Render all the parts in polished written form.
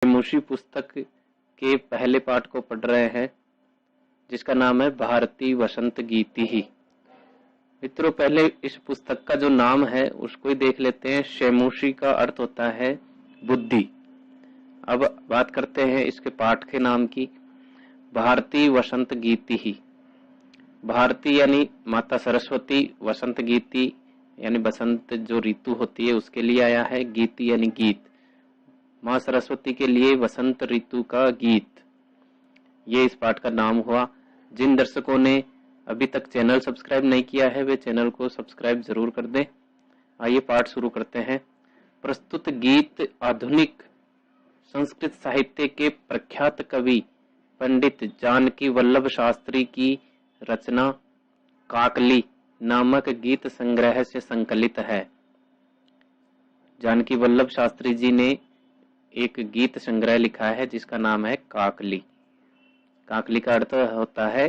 मुशी पुस्तक के पहले पाठ को पढ़ रहे हैं, जिसका नाम है भारती वसंत गीति ही। मित्रों, पहले इस पुस्तक का जो नाम है उसको ही देख लेते हैं। शेमुशी का अर्थ होता है बुद्धि। अब बात करते हैं इसके पाठ के नाम की। भारती वसंत गीति ही। भारती यानी माता सरस्वती, वसंत गीति यानी बसंत जो ऋतु होती है उसके लिए आया है, गीति यानी गीत, माँ सरस्वती के लिए वसंत ऋतु का गीत, ये इस पाठ का नाम हुआ। जिन दर्शकों ने अभी तक चैनल सब्सक्राइब नहीं किया है वे चैनल को सब्सक्राइब जरूर कर दें। आइए पाठ शुरू करते हैं। प्रस्तुत गीत आधुनिक संस्कृत साहित्य के प्रख्यात कवि पंडित जानकी वल्लभ शास्त्री की रचना काकली नामक गीत संग्रह से संकलित है। जानकी वल्लभ शास्त्री जी ने एक गीत संग्रह लिखा है जिसका नाम है काकली। काकली का अर्थ होता है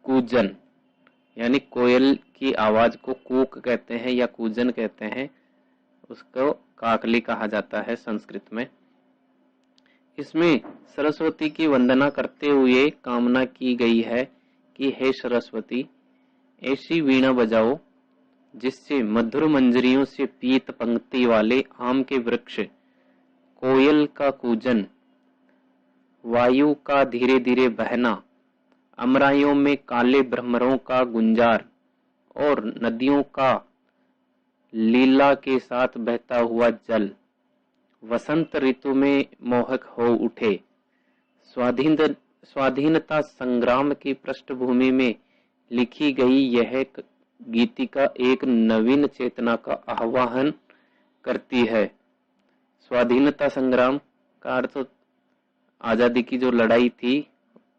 कूजन, यानी कोयल की आवाज को कूक कहते हैं या कूजन कहते हैं, उसको काकली कहा जाता है संस्कृत में। इसमें सरस्वती की वंदना करते हुए कामना की गई है कि हे सरस्वती, ऐसी वीणा बजाओ जिससे मधुर मंजरियों से पीत पंक्ति वाले आम के वृक्ष, कोयल का कूजन, वायु का धीरे धीरे बहना, अमराइयों में काले भ्रमरों का गुंजार और नदियों का लीला के साथ बहता हुआ जल वसंत ऋतु में मोहक हो उठे। स्वाधीनता संग्राम की पृष्ठभूमि में लिखी गई यह गीतिका एक नवीन चेतना का आह्वान करती है। स्वाधीनता संग्राम का अर्थ आजादी की जो लड़ाई थी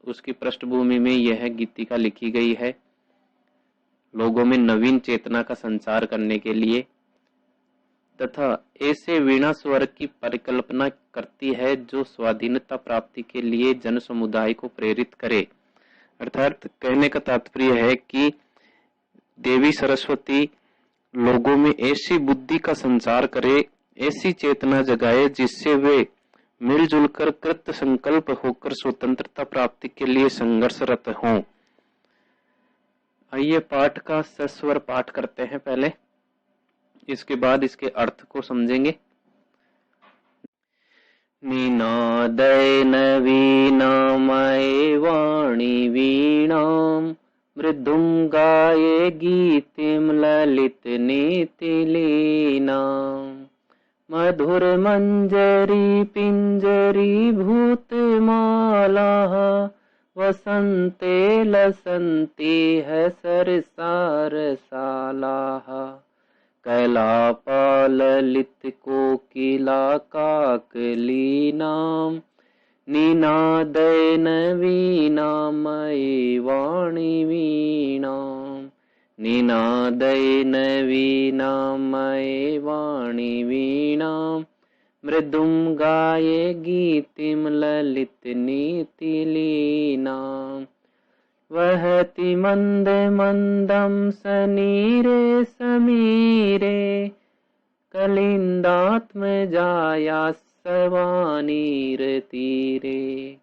उसकी पृष्ठभूमि में यह गीतिका लिखी गई है, लोगों में नवीन चेतना का संचार करने के लिए, तथा ऐसे वीणा स्वर की परिकल्पना करती है जो स्वाधीनता प्राप्ति के लिए जन समुदाय को प्रेरित करे। अर्थात कहने का तात्पर्य है कि देवी सरस्वती लोगों में ऐसी बुद्धि का संचार करे, ऐसी चेतना जगाए जिससे वे मिलजुल कर कृत संकल्प होकर स्वतंत्रता प्राप्ति के लिए संघर्षरत हों। आइए पाठ का सस्वर पाठ करते हैं पहले, इसके बाद इसके अर्थ को समझेंगे। निनादय नवीनामय वाणी वीणाम मृदुंगाये गीतिम ललित नीतिलीनाम मधुर मंजरी पिंजरी भूतमाला वसंते लसंती है सरसार सालाह कैलापाल ललित कोकिला काकली नाम निनादय नवीनामयी वाणी वीणाम निनादय नवीनामयी वाणी वीणाम मृदुंगाये गीतिम ललित नीतिलीनाम वहति मंद मंदम सनीरे समीरे कलिंदात्म जाया सवानीर तीरे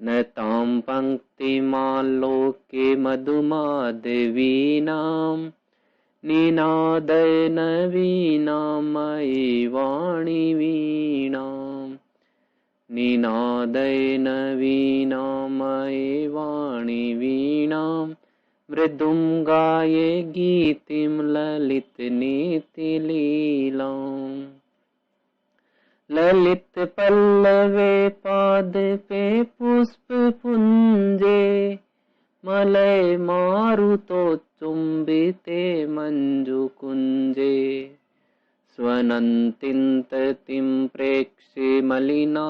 न ताम पंक्ति मालोके मधुमाधवीनाम निनादय नवीनामयी वाणी वीणाम निनादय नवीनामयी वाणी वीणाम मृदुंगाये गीतिम ललित नीतिलीलाम ललित पल्लवे पाद पे पुष्प पुंजे मलय मारुतो चुंबिते मंजु कुंजे स्वनन्तिन्ततिं प्रेक्ष्य मलिनामलीनां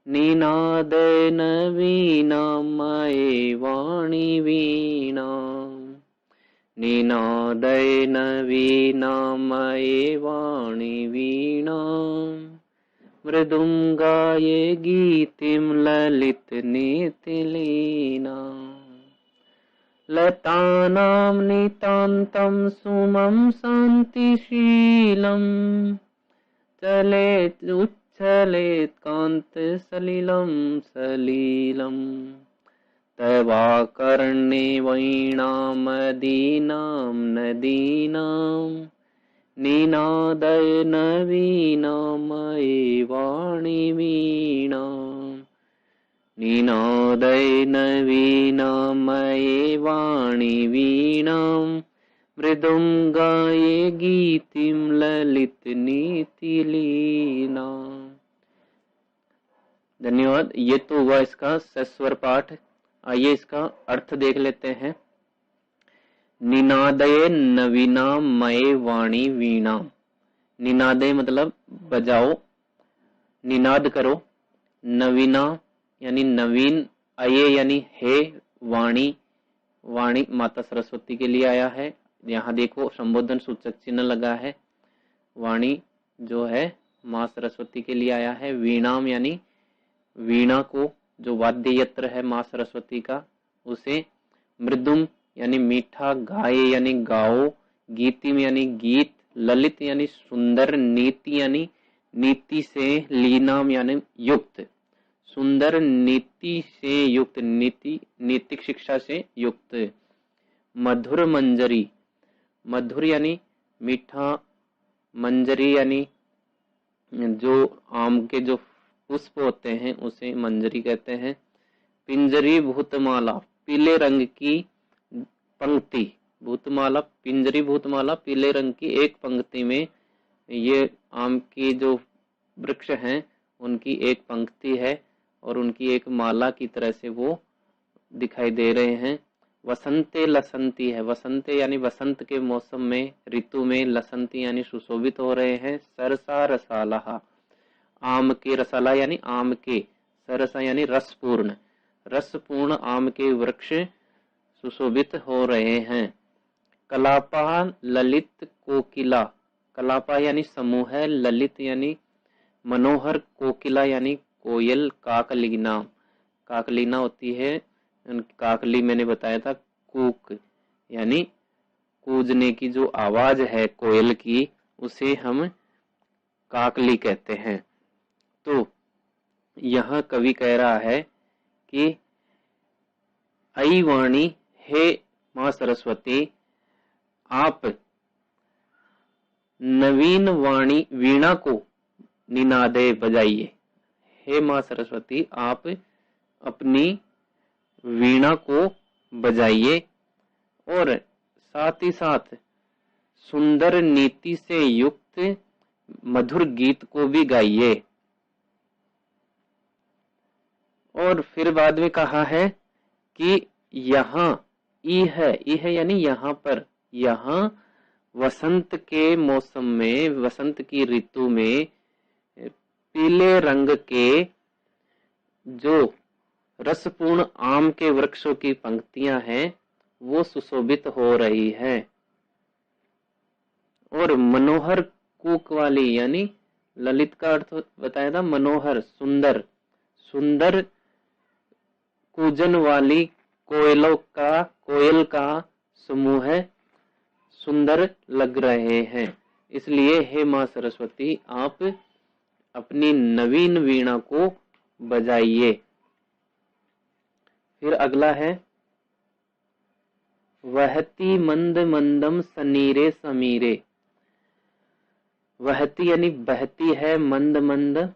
निनादय नवीनामयी वाणी वीणाम् निनादय नवीनामयी वाणी वीणाम् मृदुंगाये गीतिम ललित नीतिलीनाम् लतानां नितान्तं सुमं शान्तिशीलं उच्चलेत् उच्छलेत् कान्त सलिलं सलिलम् तवाकर्णे वैणामदीनां नदीनां निनादय नवीनामये वाणी वीणाम् निनादय नवीनामये वाणी वीणाम् मृदुं गाये गीतिं ललित नीतिलीना। धन्यवाद। ये तो हुआ इसका सस्वर पाठ। आइए इसका अर्थ देख लेते हैं। निनादये नवीनामये वाणी वीणा। निनादय मतलब बजाओ, निनाद करो। नवीना यानी नवीन, अये यानी हे, वाणी, वाणी माता सरस्वती के लिए आया है। यहाँ देखो संबोधन सूचक चिन्ह लगा है। वाणी जो है माँ सरस्वती के लिए आया है। वीणाम यानी वीणा को, जो वाद्य यंत्र है माँ सरस्वती का, उसे। मृदुम यानी मीठा, गाये यानी गाओ, गीतिम यानी गीत, ललित यानी सुंदर, नीति यानी नीति से, लीनाम यानी युक्त, सुंदर नीति से युक्त, नीति नैतिक शिक्षा से युक्त। मधुर मंजरी, मधुर यानी मीठा, मंजरी यानी जो आम के जो पुष्प होते हैं उसे मंजरी कहते हैं। पिंजरी भूतमाला, पीले रंग की पंक्ति, भूतमाला, पिंजरी भूतमाला, पीले रंग की एक पंक्ति में ये आम की जो वृक्ष हैं उनकी एक पंक्ति है और उनकी एक माला की तरह से वो दिखाई दे रहे हैं। वसंते लसंती है, वसंते यानी वसंत के मौसम में, ऋतु में, लसंती यानी सुशोभित हो रहे हैं। सरसा रसाला, आम के, रसाला यानी आम के, सरसा यानी रसपूर्ण, रसपूर्ण आम के वृक्ष सुशोभित हो रहे हैं। कलापा ललित कोकिला, कलापा यानी समूह है, ललित यानी मनोहर, कोकिला यानी कोयल, काकलीना, काकलीना होती है, काकली मैंने बताया था, कूक यानी कूजने की जो आवाज है कोयल की, उसे हम काकली कहते हैं। तो यहाँ कवि कह रहा है कि आई वाणी, हे माँ सरस्वती, आप नवीन वाणी वीणा को निनादे बजाइए। हे माँ सरस्वती, आप अपनी वीणा को बजाइए और साथ ही साथ सुंदर नीति से युक्त मधुर गीत को भी गाइए। और फिर बाद में कहा है कि यहाँ ई है यानी यहाँ पर, यहाँ वसंत के मौसम में, वसंत की ऋतु में पीले रंग के जो रसपूर्ण आम के वृक्षों की पंक्तियां हैं वो सुशोभित हो रही है। और मनोहर कूक वाली यानी ललित का अर्थ बताया था मनोहर, सुंदर, सुंदर कूजन वाली कोयलों का, कोयल का समूह सुंदर लग रहे हैं। इसलिए हे माँ सरस्वती, आप अपनी नवीन वीणा को बजाइए। फिर अगला है वहती मंद मंदम सनीरे समीरे। वहती यानी बहती है, मंद मंद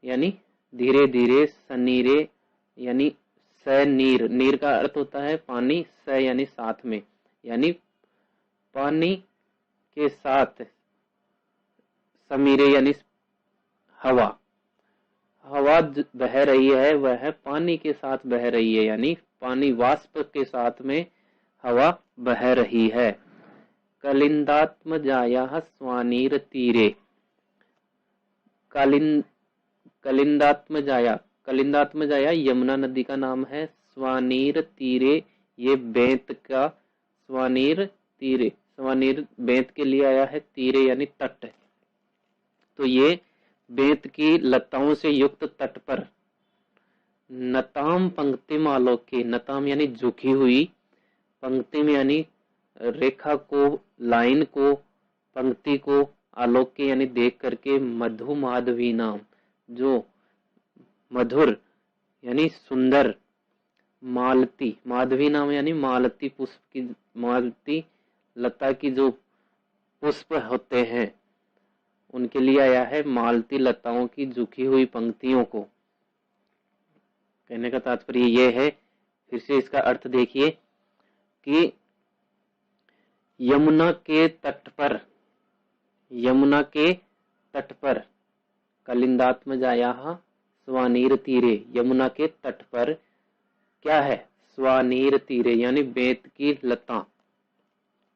यानी धीरे धीरे, सनीरे यानी स नीर, नीर का अर्थ होता है पानी, स यानी साथ में, यानी पानी के साथ, समीरे यानी हवा, हवा बह रही है, वह पानी के साथ बह रही है, यानी पानी वाष्प के साथ में हवा बह रही है। कलिंदात्म जाया स्वानीर तीरे, कलिंदात्म जाया, कलिंदात्म जाया यमुना नदी का नाम है। स्वानीर तीरे ये बेंत का, स्वानीर तीरे, स्वानीर बेंत के लिए आया है, तीरे यानी तट। तो ये बेंत की लताओं से युक्त तट पर नताम पंक्तिम आलोके, नताम यानी झुकी हुई, पंक्तिम यानी रेखा को, लाइन को, पंक्ति को आलोक के यानी देख करके, मधु माधवी नाम, जो मधुर यानी सुंदर, मालती, माधवी नाम यानी मालती पुष्प की, मालती लता की जो पुष्प होते हैं उनके लिए आया है मालती लताओं की झुकी हुई पंक्तियों को। कहने का तात्पर्य ये है, फिर से इसका अर्थ देखिए कि यमुना के तट पर, यमुना के तट पर, कलिंदात्मजायाः स्वानीर तीरे, यमुना के तट पर क्या है, स्वानीर तीरे यानी बेत की लता,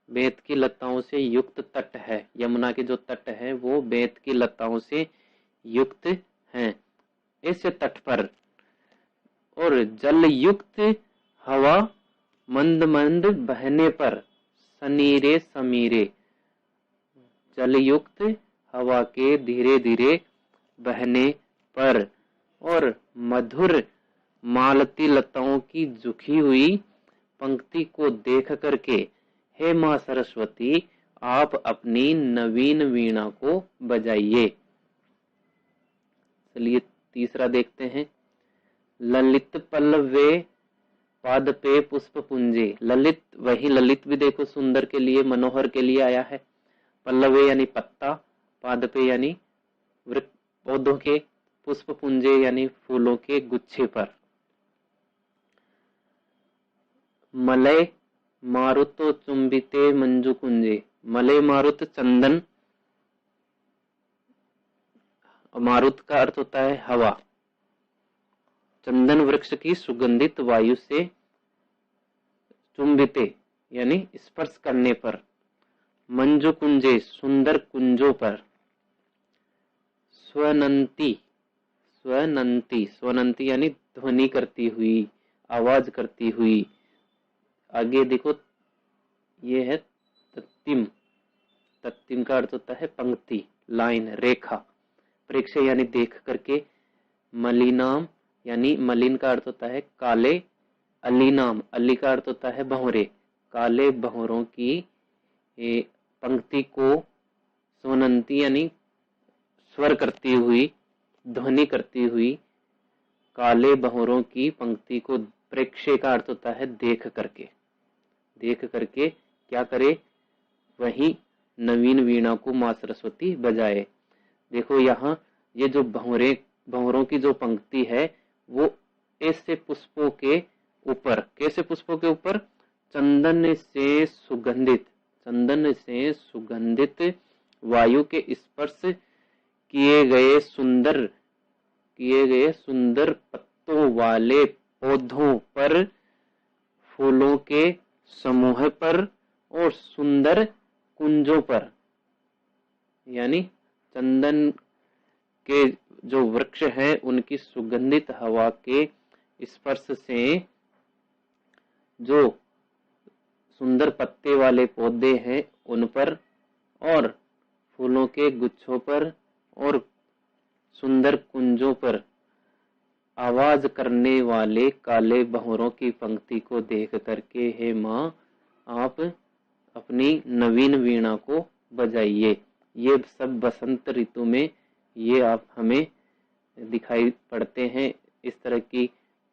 बेत की लताओं से युक्त तट है। यमुना के जो तट है वो बेत की लताओं से युक्त हैं। इस तट पर और जल युक्त हवा मंद मंद बहने पर, सनीरे समीरे, जल युक्त हवा के धीरे धीरे बहने पर और मधुर मालती लताओं की झुकी हुई पंक्ति को देख करके, हे मां सरस्वती आप अपनी नवीन वीणा को बजाइए। चलिए तीसरा देखते हैं। ललित पल्लवे पादपे पुष्प पुंजे, ललित, वही ललित भी देखो सुंदर के लिए, मनोहर के लिए आया है। पल्लवे यानी पत्ता, पादपे यानी वृक्ष पौधों के, पुष्प पुंजे यानी फूलों के गुच्छे पर। मलय मारुतो चुंबिते मंजू कुंजे, मलय मारुत चंदन, मारुत का अर्थ होता है हवा, चंदन वृक्ष की सुगंधित वायु से चुंबिते यानी स्पर्श करने पर, मंजू कुंजे सुंदर कुंजों पर, स्वनंती, स्वनंती, स्वनंती यानी ध्वनि करती हुई, आवाज करती हुई। आगे देखो ये है तत्तिम, तत्तिम का अर्थ होता है पंक्ति, लाइन, रेखा। प्रेक्ष यानी देख करके, मलिनाम यानी मलिन का अर्थ होता है काले, अलीनाम, अली का अर्थ होता है भंवरे, काले भंवरों की पंक्ति को स्वनंती यानी स्वर करती हुई, ध्वनि करती हुई, काले भंवरों की पंक्ति को, प्रेक्षे का अर्थ होता है देख करके, देख करके क्या करे, वही नवीन वीणा को मां सरस्वती बजाए। देखो यहाँ ये जो भंवरों की जो पंक्ति है वो ऐसे पुष्पों के ऊपर, कैसे पुष्पों के ऊपर, चंदन से सुगंधित, चंदन से सुगंधित वायु के स्पर्श किए गए सुंदर पत्तों वाले पौधों पर, फूलों के समूह पर और सुंदर कुंजों पर, यानी चंदन के जो वृक्ष हैं उनकी सुगंधित हवा के स्पर्श से जो सुंदर पत्ते वाले पौधे हैं उन पर और फूलों के गुच्छों पर और सुंदर कुंजों पर आवाज करने वाले काले भंवरों की पंक्ति को देख करके, हे मां आप अपनी नवीन वीणा को बजाइए। ये सब बसंत ऋतु में ये आप हमें दिखाई पड़ते हैं, इस तरह की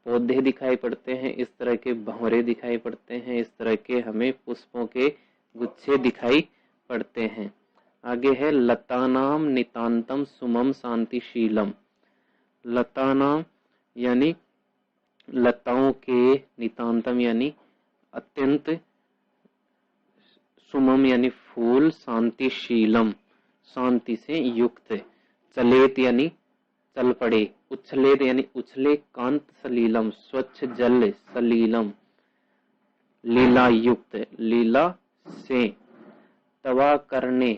पौधे दिखाई पड़ते हैं, इस तरह के भंवरे दिखाई पड़ते हैं, इस तरह के हमें पुष्पों के गुच्छे दिखाई पड़ते हैं। आगे है लतानाम नितांतम सुमम शांतिशीलम, लतानाम यानी लताओं के, नितांतम यानी अत्यंत, सुमम यानी फूल, शांतिशीलम शांति से युक्त, चलेत यानी चल पड़े, उछलेत यानी उछले, कांत सलीलम स्वच्छ जल सलीलम, लीला युक्त, लीला से, तवा करने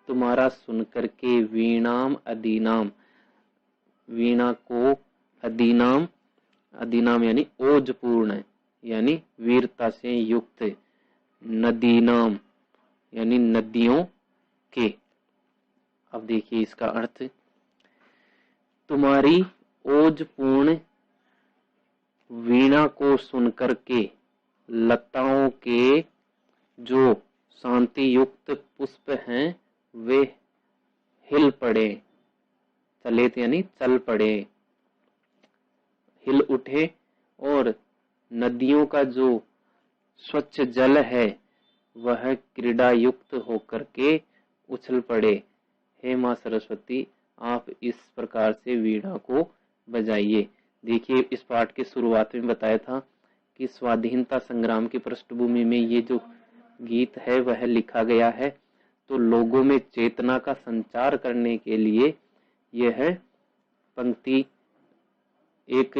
तुम्हारा सुनकर के, वीणाम अदीनाम, वीणा को, अदीनाम, अदीनाम यानी ओजपूर्ण यानी वीरता से युक्त, नदीनाम यानी नदियों के। अब देखिए इसका अर्थ, तुम्हारी ओजपूर्ण वीणा को सुनकर के लताओं के जो शांति युक्त पुष्प हैं वे हिल पड़े, चलेत यानी चल पड़े, हिल उठे, और नदियों का जो स्वच्छ जल है वह क्रीड़ा युक्त होकर के उछल पड़े। हे माँ सरस्वती, आप इस प्रकार से वीणा को बजाइए। देखिए, इस पाठ के शुरुआत में बताया था कि स्वाधीनता संग्राम की पृष्ठभूमि में ये जो गीत है वह लिखा गया है, तो लोगों में चेतना का संचार करने के लिए यह पंक्ति एक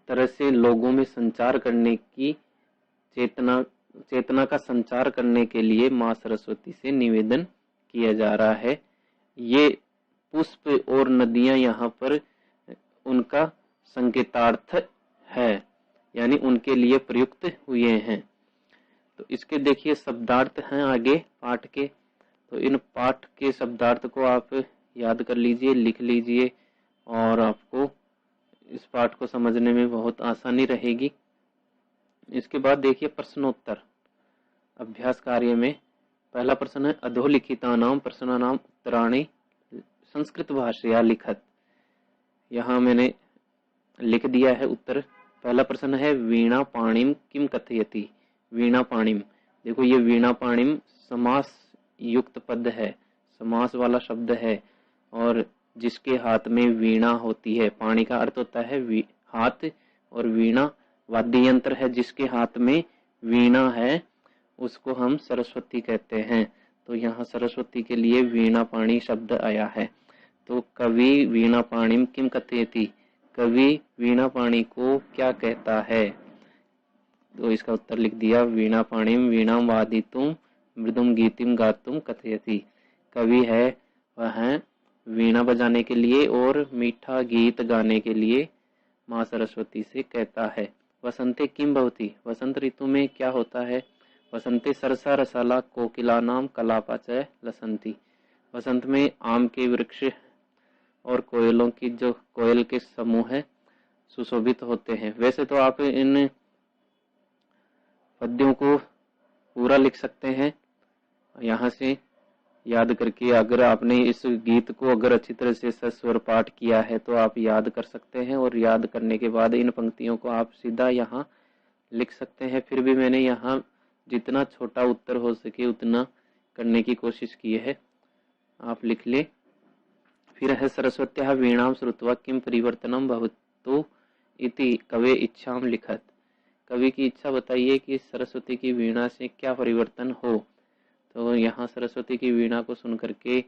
तरह से लोगों में संचार करने की चेतना का संचार करने के लिए माँ सरस्वती से निवेदन किया जा रहा है। ये पुष्प और नदियां यहाँ पर उनका संकेतार्थ है, यानी उनके लिए प्रयुक्त हुए हैं। तो इसके देखिए शब्दार्थ हैं आगे पाठ के, तो इन पाठ के शब्दार्थ को आप याद कर लीजिए, लिख लीजिए, और आपको इस पाठ को समझने में बहुत आसानी रहेगी। इसके बाद देखिए प्रश्नोत्तर अभ्यास कार्य में पहला प्रश्न है अधोलिखितानां प्रश्नानां उत्तराणि संस्कृत भाषया लिखत। यहाँ मैंने लिख दिया है उत्तर। पहला प्रश्न है वीणा पाणिम किम कथयति। वीणा पाणिम, देखो ये वीणा पाणिम समास युक्त पद है, समास वाला शब्द है, और जिसके हाथ में वीणा होती है, पाणी का अर्थ होता है हाथ, और वीणा वाद्य यंत्र है, जिसके हाथ में वीणा है उसको हम सरस्वती कहते हैं। तो यहाँ सरस्वती के लिए वीणा पाणी शब्द आया है। तो कवि वीणा पाणिम किम कथयति, कवि वीणा पाणी को क्या कहता है। तो इसका उत्तर लिख दिया वीणा पाणिम वीणाम वादितुम मृदुम गीतिम गातुम कथयति। कवि है वह वीणा बजाने के लिए और मीठा गीत गाने के लिए माँ सरस्वती से कहता है। वसंते किम भवति, वसंत ऋतु में क्या होता है। वसंते सरसा रसाला कोकिलानाम कलापा च लसंती। वसंत में आम के वृक्ष और कोयलों की जो कोयल के समूह है सुशोभित होते हैं। वैसे तो आप इन पद्यों को पूरा लिख सकते हैं यहाँ से याद करके। अगर आपने इस गीत को अगर अच्छी तरह से सस्वर पाठ किया है तो आप याद कर सकते हैं, और याद करने के बाद इन पंक्तियों को आप सीधा यहाँ लिख सकते हैं। फिर भी मैंने यहाँ जितना छोटा उत्तर हो सके उतना करने की कोशिश की है, आप लिख ले। फिर है सरस्वत्याः वीणां श्रुत्वा किम परिवर्तनम भवतु इति कवे इच्छाम लिखत। कवि की इच्छा बताइए कि सरस्वती की वीणा से क्या परिवर्तन हो। तो यहाँ सरस्वती की वीणा को सुन करके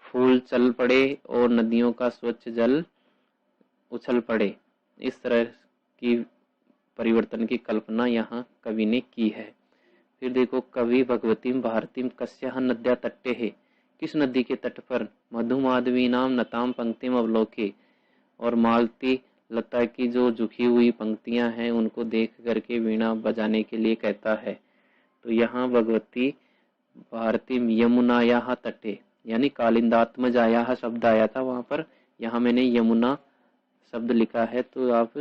फूल चल पड़े और नदियों का स्वच्छ जल उछल पड़े। इस तरह की परिवर्तन की कल्पना यहाँ कवि ने की है। फिर देखो कवि भगवतीम भारतीम कस्याः नद्या तट्टे है, किस नदी के तट पर। मधुमाधवी नाम नताम पंक्तिम अवलोके, और मालती लता की जो झुकी हुई पंक्तियां हैं उनको देख करके वीणा बजाने के लिए कहता है। तो यहाँ भगवती भारतीम यमुनायाः तटे, यानी कालिंदात्मजायाः शब्द आया था वहां पर, यहाँ मैंने यमुना शब्द लिखा है। तो आप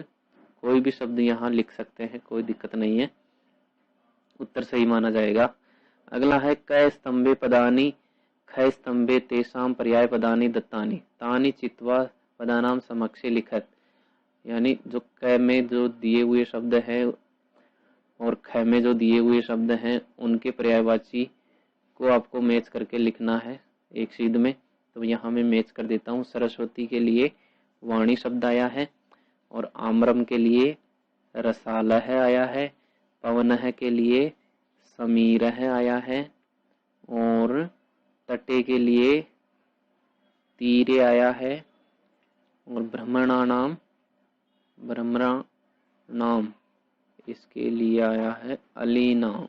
कोई भी शब्द यहाँ लिख सकते हैं, कोई दिक्कत नहीं है, उत्तर सही माना जाएगा। अगला है क स्तंभे पदानी ख स्तंभे तेषां पर्याय पदानी दत्तानी तानि चित्वा पदानाम समक्षे लिखत। यानी जो क में जो दिए हुए शब्द हैं और ख में जो दिए हुए शब्द हैं उनके पर्यायवाची को आपको मैच करके लिखना है एक शीट में। तो यहाँ मैं मैच कर देता हूँ। सरस्वती के लिए वाणी शब्द आया है, और आम्रम के लिए रसालह आया है, पवनः के लिए समीरः आया है, और तटे के लिए तीरे आया है, और भ्रमणानाम इसके लिए आया है अलीना।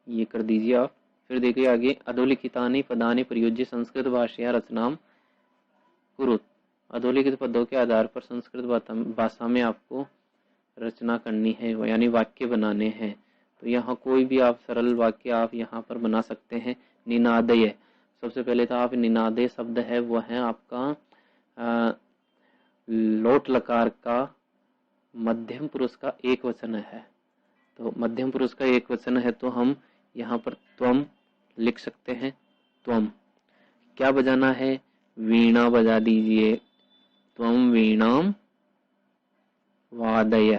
ये कर दीजिए आप। फिर देखिए आगे अधोलिखितानि पदानि प्रयुज्य संस्कृत भाषया रचनाम कुरुत। अधोलिखित पदों के आधार पर संस्कृत भाषा में आपको रचना करनी है, यानी वाक्य बनाने हैं। तो यहाँ कोई भी आप सरल वाक्य आप यहाँ पर बना सकते हैं। निनादय, सबसे पहले तो आप निनादय शब्द है वो है आपका लोट लकार का मध्यम पुरुष का एक वचन है। तो मध्यम पुरुष का एक वचन है तो हम यहाँ पर त्वम लिख सकते हैं, त्वम। क्या बजाना है? वीणा बजा दीजिए। त्वम वीणाम वादय।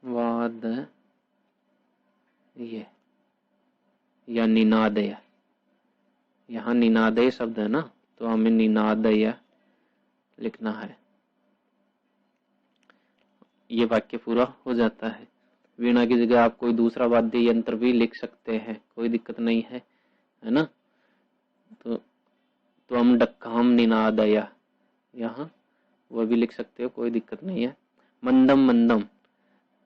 वादय या निनादय। यहाँ निनादय शब्द है ना, तो हमें निनादय लिखना है। ये वाक्य पूरा हो जाता है। वीणा की जगह आप कोई दूसरा वाद्य यंत्र भी लिख सकते हैं, कोई दिक्कत नहीं है, है ना। तो त्वम डक्काम निनादय, यहाँ वह भी लिख सकते हो, कोई दिक्कत नहीं है। मंदम मंदम,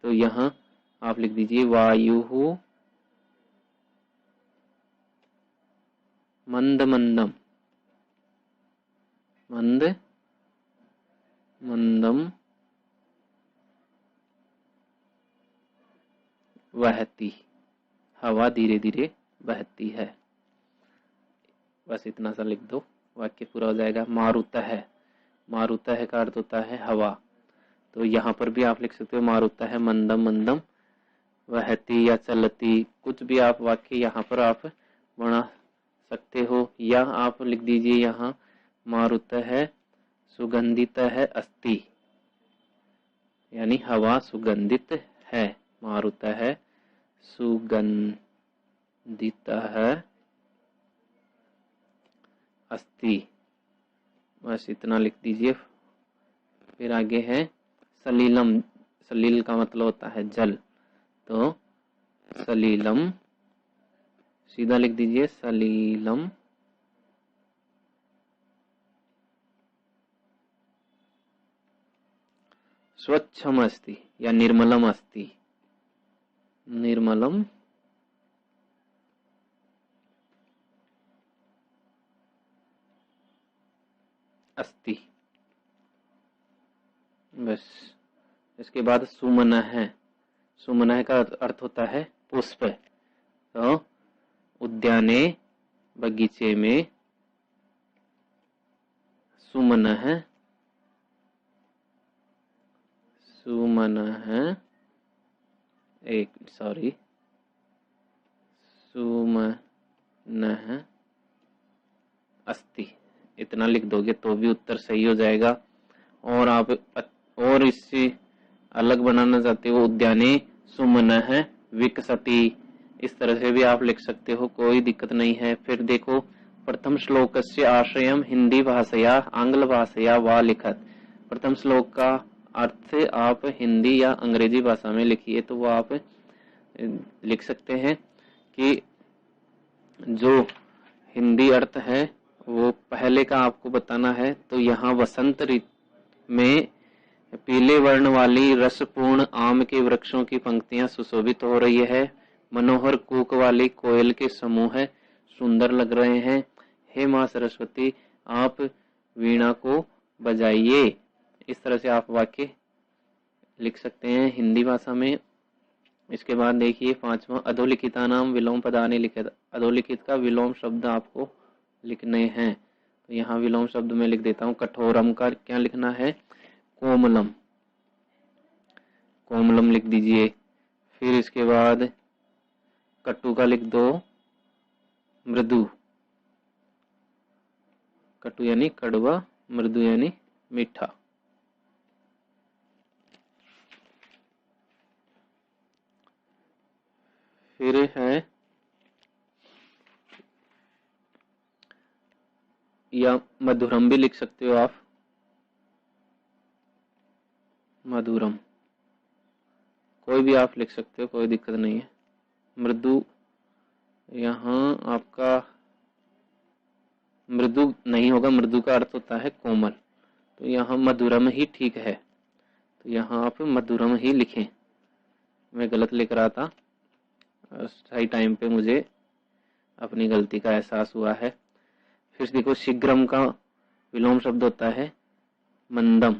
तो यहाँ आप लिख दीजिए वायु मंद मंदम। मंद मंदम वहती, हवा धीरे धीरे बहती है। बस इतना सा लिख दो, वाक्य पूरा हो जाएगा। मारुतः है, मारुतः का अर्थ होता है हवा, तो यहाँ पर भी आप लिख सकते हो मारुतः मंदम मंदम वहती या चलती, कुछ भी आप वाक्य यहाँ पर आप बना सकते हो। या आप लिख दीजिए यहाँ मारुतः सुगंधितः अस्ति, यानी हवा सुगंधित है। मारुतः सुगंधितः अस्ति, बस इतना लिख दीजिए। फिर आगे है सलीलम। सलील का मतलब होता है जल, तो सलीलम सीधा लिख दीजिए सलीलम स्वच्छम अस्ति या निर्मलम अस्ति। निर्मलम अस्ति। बस इसके बाद सुमनः है। सुमनः का अर्थ होता है पुष्प, तो उद्याने बगीचे में सुमनः सुमनः सुमनः अस्ति, इतना लिख दोगे तो भी उत्तर सही हो जाएगा। और आप और इससे अलग बनाना चाहते हो, उद्याने सुमनः विकसति, इस तरह से भी आप लिख सकते हो, कोई दिक्कत नहीं है। फिर देखो प्रथम श्लोकस्य आशयम हिंदी भाषया आंग्ल भाषया वा लिखत। प्रथम श्लोक का अर्थ आप हिंदी या अंग्रेजी भाषा में लिखिए, तो वो आप लिख सकते हैं कि जो हिंदी अर्थ है वो पहले का आपको बताना है। तो यहाँ वसंत ऋतु में पीले वर्ण वाली रसपूर्ण आम के वृक्षों की पंक्तियां सुशोभित हो रही है। मनोहर कूक वाली कोयल के समूह सुंदर लग रहे हैं। हे माँ सरस्वती, आप वीणा को बजाइए। इस तरह से आप वाक्य लिख सकते हैं हिंदी भाषा में। इसके बाद देखिए पांचवा, अधोलिखिता नाम विलोम पदानि लिखित। अधोलिखित का विलोम शब्द आपको लिखने हैं, तो यहाँ विलोम शब्द में लिख देता हूँ। कठोरम का क्या लिखना है? कोमलम, कोमलम लिख दीजिए। फिर इसके बाद कटु का लिख दो मृदु। कटु यानी कड़वा, मृदु यानी मीठा। फिर है या मधुरम भी लिख सकते हो आप, मधुरम, कोई भी आप लिख सकते हो, कोई दिक्कत नहीं है। मृदु, यहाँ आपका मृदु नहीं होगा, मृदु का अर्थ होता है कोमल, तो यहाँ मधुरम ही ठीक है, तो यहाँ आप मधुरम ही लिखें। मैं गलत लिख रहा था, सही टाइम पे मुझे अपनी गलती का एहसास हुआ है। फिर देखो शीघ्रम का विलोम शब्द होता है मंदम,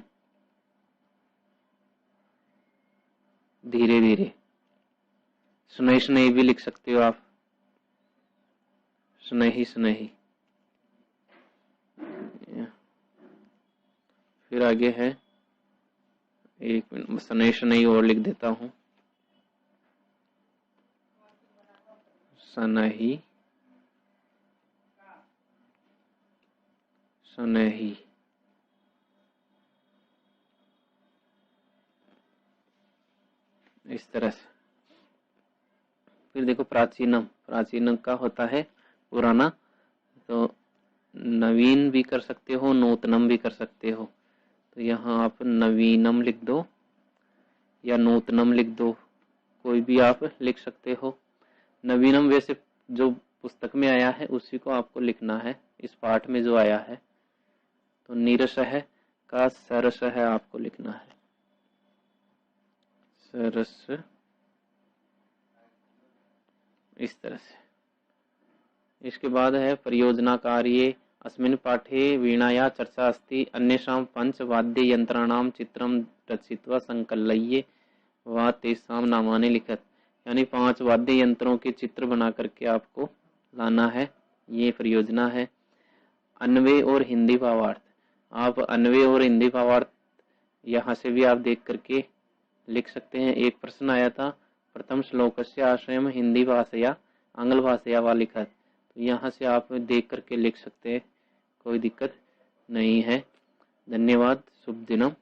धीरे धीरे। स्नेह स्नेह भी लिख सकते हो आप, स्नेही स्नेही। फिर आगे है, एक मिनट स्नेह स्नेही और लिख देता हूं। शनैः शनैः। इस तरह से। फिर देखो प्राचीनम, प्राचीनम का होता है पुराना, तो नवीन भी कर सकते हो, नूतनम भी कर सकते हो। तो यहाँ आप नवीनम लिख दो या नूतनम लिख दो, कोई भी आप लिख सकते हो। नवीनम वैसे जो पुस्तक में आया है उसी को आपको लिखना है, इस पाठ में जो आया है। तो नीरसः का सरसः आपको लिखना है, सरस, इस तरह से। इसके बाद है परियोजना कार्ये अस्मिन् पाठे वीणाया चर्चा अस्ति, अन्येषां पंच वाद्य यंत्राणां चित्रं रचित्वा संकलय्य व तेषां नामानि लिखत। यानी 5 वाद्य यंत्रों के चित्र बना करके आपको लाना है, ये परियोजना है। अन्वय और हिंदी भावार्थ, आप अन्वय और हिंदी भावार्थ यहाँ से भी आप देख करके लिख सकते हैं। एक प्रश्न आया था, प्रथम श्लोकस्य आशयम हिंदी भाषया आंग्ल भाषया वा लिखत। तो यहाँ से आप देख करके लिख सकते हैं, कोई दिक्कत नहीं है। धन्यवाद, शुभ दिनम।